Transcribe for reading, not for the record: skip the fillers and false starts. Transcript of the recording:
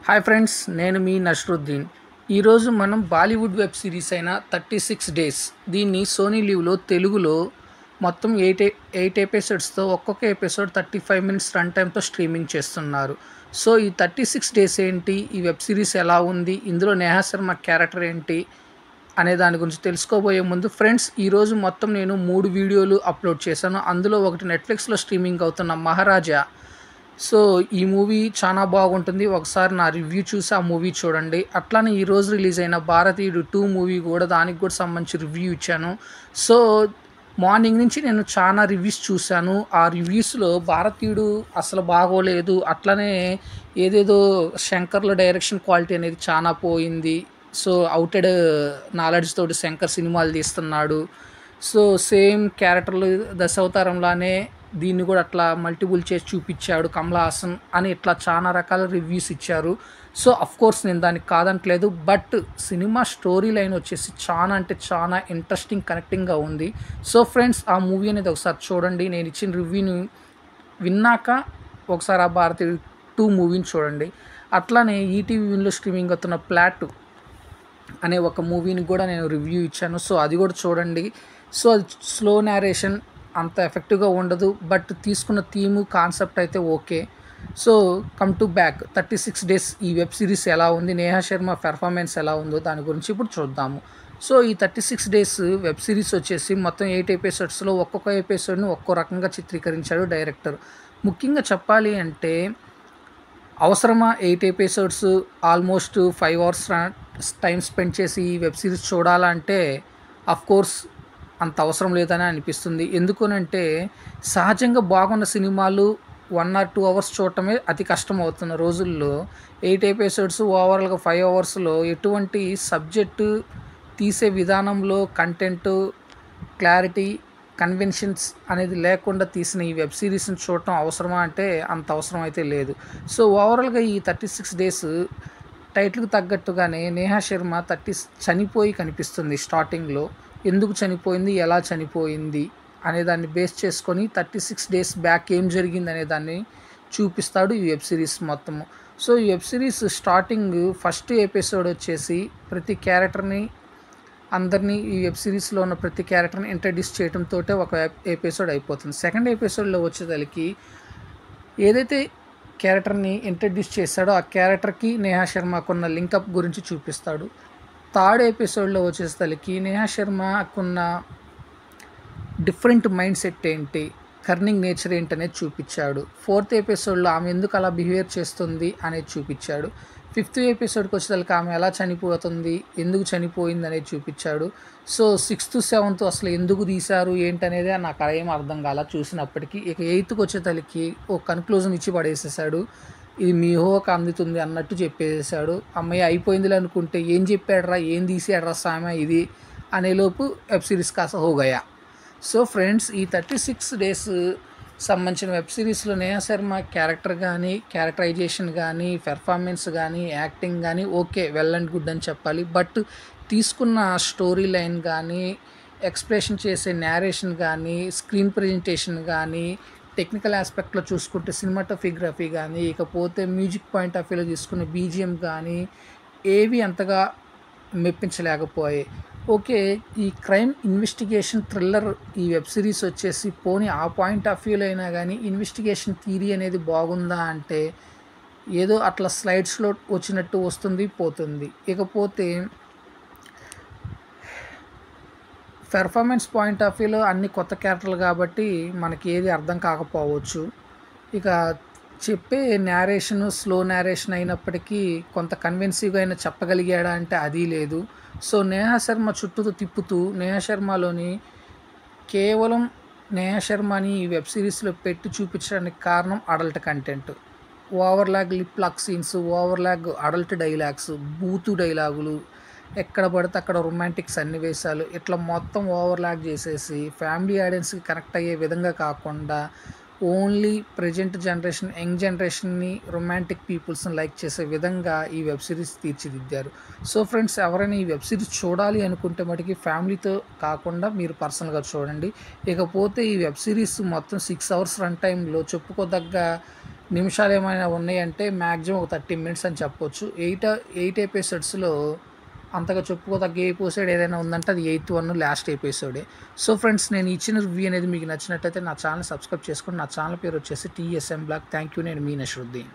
Hi friends, నేను మీ నష్రుద్దీన్. ఈరోజు మనం బాలీవుడ్ వెబ్ సిరీస్ అయిన 36 డేస్ దీన్ని సోనీ లీవ్లో తెలుగులో మొత్తం ఎయిట్ ఎపిసోడ్స్తో ఒక్కొక్క ఎపిసోడ్ 35 మినిట్స్ రన్ టైంతో స్ట్రీమింగ్ చేస్తున్నారు. సో ఈ 36 డేస్ ఏంటి, ఈ వెబ్ సిరీస్ ఎలా ఉంది, ఇందులో నేహా శర్మ క్యారెక్టర్ ఏంటి అనే దాని గురించి తెలుసుకోబోయే ముందు ఫ్రెండ్స్, ఈరోజు మొత్తం నేను 3 వీడియోలు అప్లోడ్ చేశాను. అందులో ఒకటి నెట్ఫ్లిక్స్లో స్ట్రీమింగ్ అవుతున్న మహారాజా. సో ఈ మూవీ చాలా బాగుంటుంది. ఒకసారి నా రివ్యూ చూసి ఆ మూవీ చూడండి. అట్లానే ఈరోజు రిలీజ్ అయిన భారతీయుడు 2 మూవీ కూడా, దానికి కూడా సంబంధించి రివ్యూ ఇచ్చాను. సో మార్నింగ్ నుంచి నేను చాలా రివ్యూస్ చూశాను. ఆ రివ్యూస్లో భారతీయుడు అసలు బాగోలేదు, అట్లనే ఏదేదో శంకర్లో డైరెక్షన్ క్వాలిటీ అనేది చాలా పోయింది, సో అవుటెడ్ నాలెడ్జ్ తోటి శంకర్ సినిమాలు తీస్తున్నాడు, సో సేమ్ క్యారెక్టర్లు దశావతారంలానే దీన్ని కూడా అట్లా మల్టిపుల్ చేసి చూపించాడు కమల్ హాసన్ అని ఇట్లా చాలా రకాల రివ్యూస్ ఇచ్చారు. సో కోర్స్ నేను దానికి కాదంటలేదు, బట్ సినిమా స్టోరీ లైన్ వచ్చేసి చాలా అంటే చాలా ఇంట్రెస్టింగ్, కనెక్టింగ్గా ఉంది. సో ఫ్రెండ్స్, ఆ మూవీ అనేది ఒకసారి చూడండి. నేను ఇచ్చిన రివ్యూని విన్నాక ఒకసారి ఆ భారతీయ 2 మూవీని చూడండి. అట్లానే ఈటీవీ విన్లో స్ట్రీమింగ్ అవుతున్న ప్లాట్ అనే ఒక మూవీని కూడా నేను రివ్యూ ఇచ్చాను. సో అది కూడా చూడండి. సో అది స్లో నేరేషన్, అంత ఎఫెక్టివ్గా ఉండదు, బట్ తీసుకున్న థీము కాన్సెప్ట్ అయితే okay. So come to back 36 days ఈ వెబ్ సిరీస్ ఎలా ఉంది, నేహా శర్మ పెర్ఫార్మెన్స్ ఎలా ఉందో దాని గురించి ఇప్పుడు చూద్దాము. సో ఈ 36 డేస్ వెబ్ సిరీస్ వచ్చేసి మొత్తం 8 ఎపిసోడ్స్లో ఒక్కొక్క ఎపిసోడ్ని ఒక్కో రకంగా చిత్రీకరించాడు డైరెక్టర్. ముఖ్యంగా చెప్పాలి అంటే అవసరమా 8 episodes almost 5 hours time spend చేసి ఈ వెబ్ సిరీస్ చూడాలంటే కోర్స్ అంత అవసరం లేదని అనిపిస్తుంది. ఎందుకనంటే సహజంగా బాగున్న సినిమాలు 1 or 2 అవర్స్ చూడటమే అతి కష్టం అవుతున్న రోజుల్లో 8 ఎపిసోడ్స్ ఓవరాల్గా 5 అవర్స్లో ఎటువంటి సబ్జెక్టు, తీసే విధానంలో కంటెంట్, క్లారిటీ, కన్వెన్షన్స్ అనేది లేకుండా తీసిన ఈ వెబ్ సిరీస్ని చూడటం అవసరమా అంటే అంత అవసరం అయితే లేదు. సో ఓవరాల్గా ఈ 36 డేస్ టైటిల్కి తగ్గట్టుగానే నేహా శర్మ చనిపోయి కనిపిస్తుంది స్టార్టింగ్లో. ఎందుకు చనిపోయింది, ఎలా చనిపోయింది అనే దాన్ని బేస్ చేసుకొని 36 డేస్ బ్యాక్ ఏం జరిగింది అనే దాన్ని చూపిస్తాడు ఈ వెబ్ సిరీస్ మొత్తము. సో ఈ web series starting first episode వచ్చేసి ప్రతి క్యారెక్టర్ని, అందరినీ, ఈ వెబ్ సిరీస్లో ఉన్న ప్రతి క్యారెక్టర్ని ఇంట్రడ్యూస్ చేయడంతో ఒక ఎపిసోడ్ అయిపోతుంది. సెకండ్ ఎపిసోడ్లో వచ్చేసరికి ఏదైతే క్యారెక్టర్ని ఇంట్రడ్యూస్ చేశాడో ఆ క్యారెక్టర్కి నేహా శర్మకున్న లింకప్ గురించి చూపిస్తాడు. థర్డ్ ఎపిసోడ్లో వచ్చేసరికి నేహా శర్మకున్న డిఫరెంట్ మైండ్ సెట్ ఏంటి, కర్నింగ్ నేచర్ ఏంటి అనేది చూపించాడు. ఫోర్త్ ఎపిసోడ్లో ఆమె ఎందుకు అలా బిహేవియర్ చేస్తుంది అనేది చూపించాడు. ఫిఫ్త్ ఎపిసోడ్కి వచ్చేసరికి ఆమె ఎలా చనిపోతుంది, ఎందుకు చనిపోయింది అనేది చూపించాడు. సో 6th 7th అసలు ఎందుకు తీశారు ఏంటనేది నాకు ఏం అర్థం కాల చూసినప్పటికీ. ఇక 8th వచ్చేసరికి ఒక కన్క్లూజన్ ఇచ్చి పడేసేసాడు. ఇది మీ ఊహకు అందుతుంది అన్నట్టు చెప్పేసాడు. అమ్మాయి అయిపోయిందిలే అనుకుంటే ఏం చెప్పాడరా, ఏం తీసాడరా సామె ఇది అనేలోపు వెబ్ సిరీస్ కాస్త హోగయా. సో ఫ్రెండ్స్, ఈ 36 డేస్ సంబంధించిన వెబ్ సిరీస్లో నేహా శర్మ క్యారెక్టర్ కానీ, క్యారెక్టరైజేషన్ కానీ, పెర్ఫార్మెన్స్ కానీ, యాక్టింగ్ కానీ ఓకే, వెల్ అండ్ గుడ్ అని చెప్పాలి. బట్ తీసుకున్న స్టోరీ లైన్ కానీ, ఎక్స్ప్రెషన్ చేసే నేరేషన్ కానీ, స్క్రీన్ ప్రజెంటేషన్ కానీ, టెక్నికల్ ఆస్పెక్ట్లో చూసుకుంటే సినిమాటోగ్రఫీ కానీ, ఇకపోతే మ్యూజిక్ పాయింట్ ఆఫ్ వ్యూలో తీసుకునే బీజిఎం కానీ ఏవి అంతగా మెప్పించలేకపోయాయి. ఓకే, ఈ క్రైమ్ ఇన్వెస్టిగేషన్ థ్రిల్లర్ ఈ వెబ్ సిరీస్ వచ్చేసి పోనీ ఆ పాయింట్ ఆఫ్ వ్యూలో అయినా కానీ ఇన్వెస్టిగేషన్ థియరీ అనేది బాగుందా అంటే ఏదో అట్లా స్లైడ్స్లో వచ్చినట్టు వస్తుంది, పోతుంది. ఇకపోతే పెర్ఫార్మెన్స్ పాయింట్ ఆఫ్ వ్యూలో అన్ని కొత్త క్యారెక్టర్లు కాబట్టి మనకి ఏది అర్థం కాకపోవచ్చు. ఇక చెప్పే నేరేషన్ స్లో నేరేషన్ అయినప్పటికీ కొంత కన్విన్సివ్గా అయినా చెప్పగలిగాడా అంటే అది లేదు. సో నేహా శర్మ చుట్టూ తిప్పుతూ నేహా శర్మలోని కేవలం నేహా శర్మని ఈ వెబ్ సిరీస్లో పెట్టి చూపించడానికి కారణం అడల్ట్ కంటెంట్, ఓవర్లాగ్ లిప్ లాక్ సీన్స్, ఓవర్లాగ్ అడల్ట్ డైలాగ్స్, బూతు డైలాగులు, ఎక్కడ పడితే అక్కడ రొమాంటిక్ సన్నివేశాలు, ఇట్లా మొత్తం ఓవర్లాగ్ చేసేసి ఫ్యామిలీ ఆడియన్స్కి కనెక్ట్ అయ్యే విధంగా కాకుండా ఓన్లీ ప్రజెంట్ జనరేషన్, యంగ్ జనరేషన్ని, రొమాంటిక్ పీపుల్స్ని లైక్ చేసే విధంగా ఈ వెబ్ సిరీస్ తీర్చిదిద్దారు. సో ఫ్రెండ్స్, ఎవరైనా ఈ వెబ్ సిరీస్ చూడాలి అనుకుంటే మటుకి ఫ్యామిలీతో కాకుండా మీరు పర్సనల్గా చూడండి. ఇకపోతే ఈ వెబ్ సిరీస్ మొత్తం 6 అవర్స్ రన్ టైంలో చెప్పుకోదగ్గ నిమిషాలు ఏమైనా ఉన్నాయంటే మ్యాక్సిమం ఒక 30 మినిట్స్ అని చెప్పొచ్చు. 8 ఎపిసోడ్స్‌లో అంతగా చెప్పుకోదగ్గ ఎపిసోడ్ ఏదైనా ఉందంటే అది 8th వన్ లాస్ట్ ఎపిసోడే. సో ఫ్రెండ్స్, నేను ఇచ్చిన రివ్యూ అనేది మీకు నచ్చినట్టయితే నా ఛానల్ సబ్స్క్రైబ్ చేసుకోండి. నా ఛానల్ పేరు వచ్చేసి టీఎస్ఎం బ్లాగ్. Thank you. నేను మీ నస్రుద్దీన్.